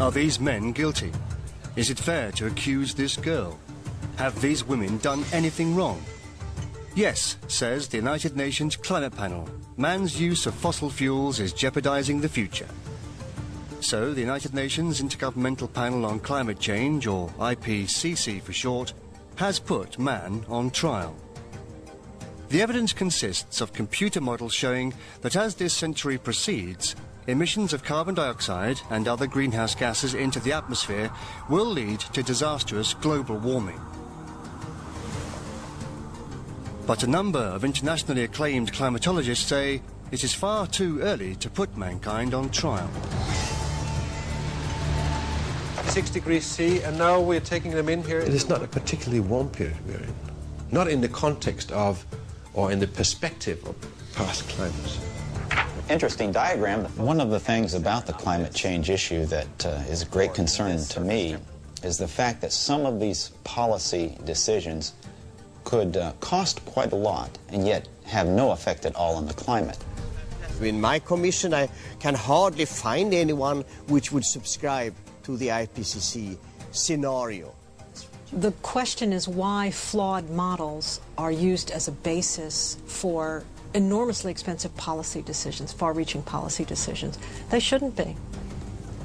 Are these men guilty? Is it fair to accuse this girl? Have these women done anything wrong? Yes, says the United Nations Climate Panel. Man's use of fossil fuels is jeopardizing the future. So the United Nations Intergovernmental Panel on Climate Change, or IPCC for short, has put man on trial. The evidence consists of computer models showing that as this century proceeds, emissions of carbon dioxide and other greenhouse gases into the atmosphere will lead to disastrous global warming. But a number of internationally acclaimed climatologists say it is far too early to put mankind on trial. 6 degrees C, and now we're taking them in here. It is not a particularly warm period we're in. Not in the context of, or in the perspective of past climates. Interesting diagram. One of the things about the climate change issue that is a great concern to me is the fact that some of these policy decisions could cost quite a lot and yet have no effect at all on the climate. In my commission, I can hardly find anyone which would subscribe to the IPCC scenario. The question is why flawed models are used as a basis for enormously expensive policy decisions, far-reaching policy decisions. They shouldn't be.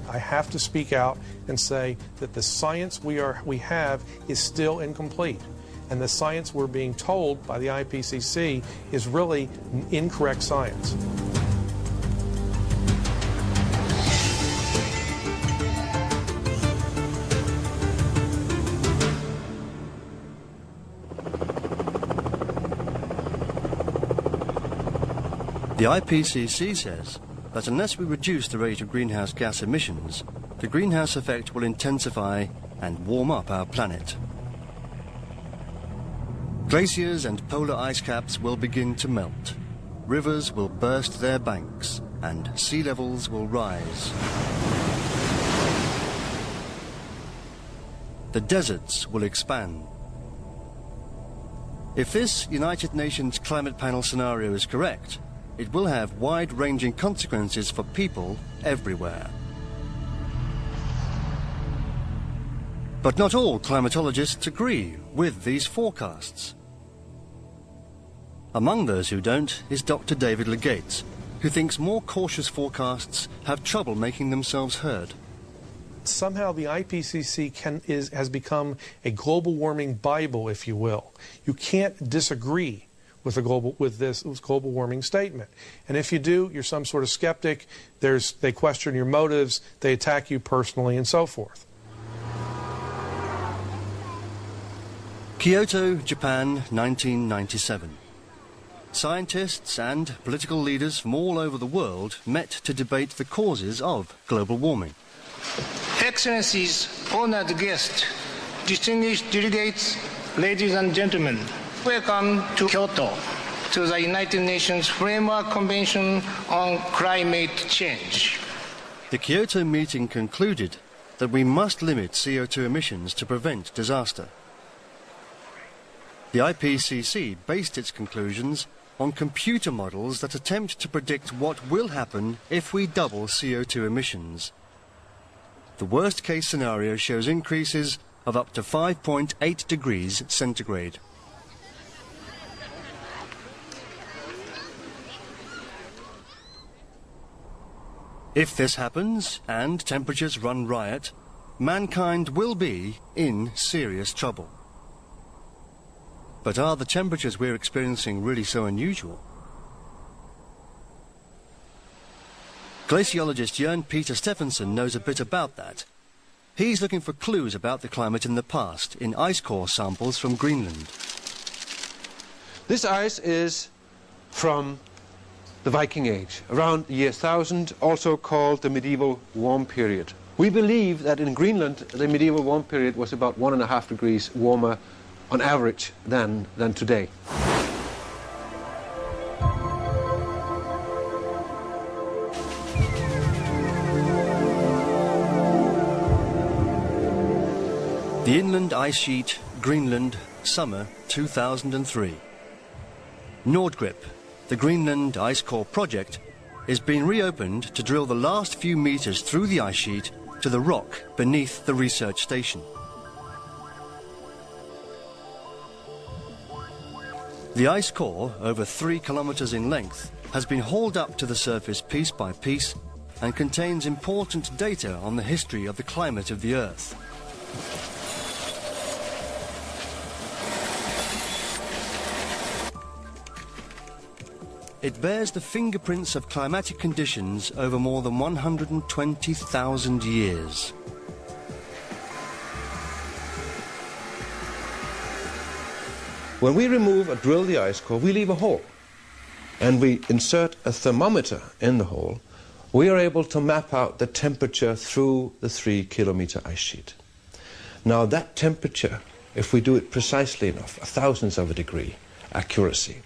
I have to speak out and say that the science we have is still incomplete. And the science we're being told by the IPCC is really incorrect science. The IPCC says that unless we reduce the rate of greenhouse gas emissions, the greenhouse effect will intensify and warm up our planet. Glaciers and polar ice caps will begin to melt. Rivers will burst their banks and sea levels will rise. The deserts will expand. If this United Nations Climate Panel scenario is correct, it will have wide-ranging consequences for people everywhere. But not all climatologists agree with these forecasts. Among those who don't is Dr. David Legates, who thinks more cautious forecasts have trouble making themselves heard. Somehow the IPCC has become a global warming Bible, if you will. You can't disagree with this global warming statement. And if you do, you're some sort of skeptic. They question your motives, they attack you personally, and so forth. Kyoto, Japan, 1997. Scientists and political leaders from all over the world met to debate the causes of global warming. Excellencies, honored guests, distinguished delegates, ladies and gentlemen, welcome to Kyoto, to the United Nations Framework Convention on Climate Change. The Kyoto meeting concluded that we must limit CO2 emissions to prevent disaster. The IPCC based its conclusions on computer models that attempt to predict what will happen if we double CO2 emissions. The worst-case scenario shows increases of up to 5.8 degrees centigrade. If this happens, and temperatures run riot, mankind will be in serious trouble. But are the temperatures we're experiencing really so unusual? Glaciologist Jørn Peter Stephensen knows a bit about that. He's looking for clues about the climate in the past in ice core samples from Greenland. This ice is from the Viking Age, around the year 1000, also called the medieval warm period. We believe that in Greenland, the medieval warm period was about 1.5 degrees warmer on average than today. The Inland Ice Sheet, Greenland, summer 2003. Nordgrip, the Greenland Ice Core project, is being reopened to drill the last few meters through the ice sheet to the rock beneath the research station. The ice core, over 3 kilometers in length, has been hauled up to the surface piece by piece and contains important data on the history of the climate of the Earth. It bears the fingerprints of climatic conditions over more than 120,000 years. When we remove or drill the ice core, we leave a hole, and we insert a thermometer in the hole. We are able to map out the temperature through the 3-kilometer ice sheet. Now that temperature, if we do it precisely enough, a thousandth of a degree accuracy,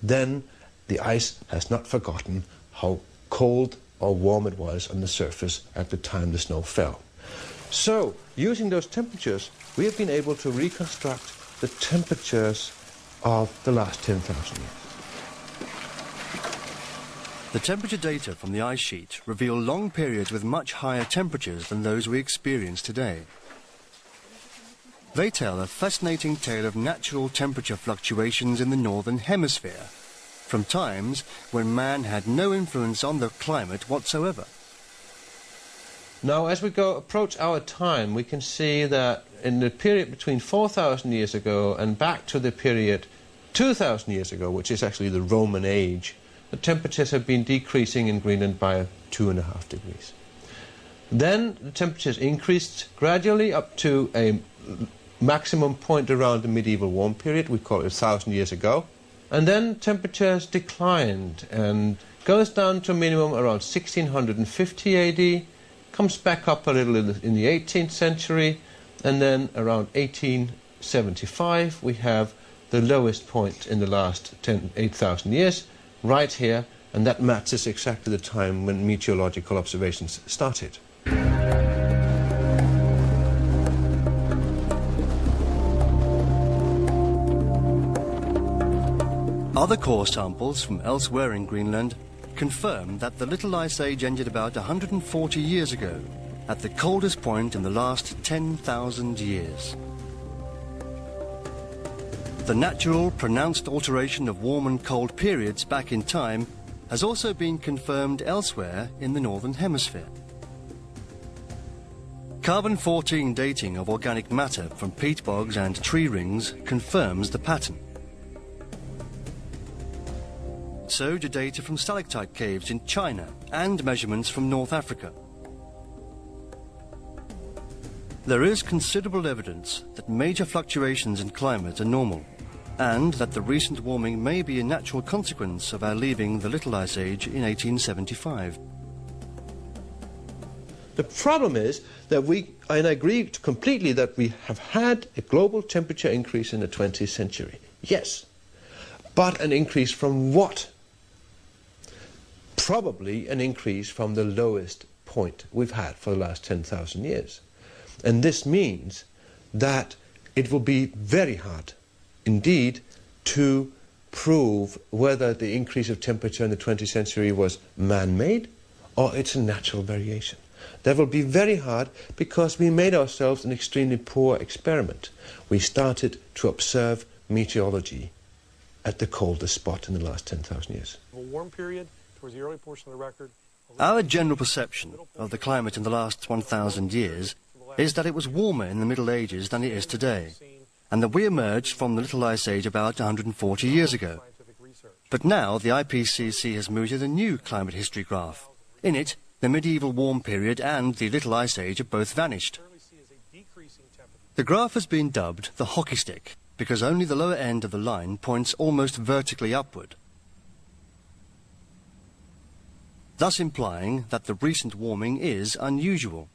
then the ice has not forgotten how cold or warm it was on the surface at the time the snow fell. So, using those temperatures, we have been able to reconstruct the temperatures of the last 10,000 years. The temperature data from the ice sheet reveal long periods with much higher temperatures than those we experience today. They tell a fascinating tale of natural temperature fluctuations in the northern hemisphere, from times when man had no influence on the climate whatsoever. Now, as we approach our time, we can see that in the period between 4,000 years ago and back to the period 2,000 years ago, which is actually the Roman age, the temperatures have been decreasing in Greenland by 2.5 degrees. Then the temperatures increased gradually up to a maximum point around the medieval warm period, we call it 1,000 years ago. And then temperatures declined and goes down to a minimum around 1650 AD, comes back up a little in the 18th century, and then around 1875 we have the lowest point in the last 8,000 years, right here, and that matches exactly the time when meteorological observations started. Other core samples from elsewhere in Greenland confirm that the Little Ice Age ended about 140 years ago, at the coldest point in the last 10,000 years. The natural, pronounced alternation of warm and cold periods back in time has also been confirmed elsewhere in the Northern Hemisphere. Carbon-14 dating of organic matter from peat bogs and tree rings confirms the pattern. So do data from stalactite caves in China and measurements from North Africa. There is considerable evidence that major fluctuations in climate are normal, and that the recent warming may be a natural consequence of our leaving the Little Ice Age in 1875. The problem is that and I agree completely that we have had a global temperature increase in the 20th century. Yes, but an increase from what? Probably an increase from the lowest point we've had for the last 10,000 years. And this means that it will be very hard indeed to prove whether the increase of temperature in the 20th century was man-made or it's a natural variation. That will be very hard because we made ourselves an extremely poor experiment. We started to observe meteorology at the coldest spot in the last 10,000 years. A warm period towards the early portion of the record. Our general perception of the climate in the last 1,000 years is that it was warmer in the Middle Ages than it is today, and that we emerged from the Little Ice Age about 140 years ago. But now the IPCC has mooted a new climate history graph. In it, the medieval warm period and the Little Ice Age have both vanished. The graph has been dubbed the hockey stick because only the lower end of the line points almost vertically upward, thus implying that the recent warming is unusual.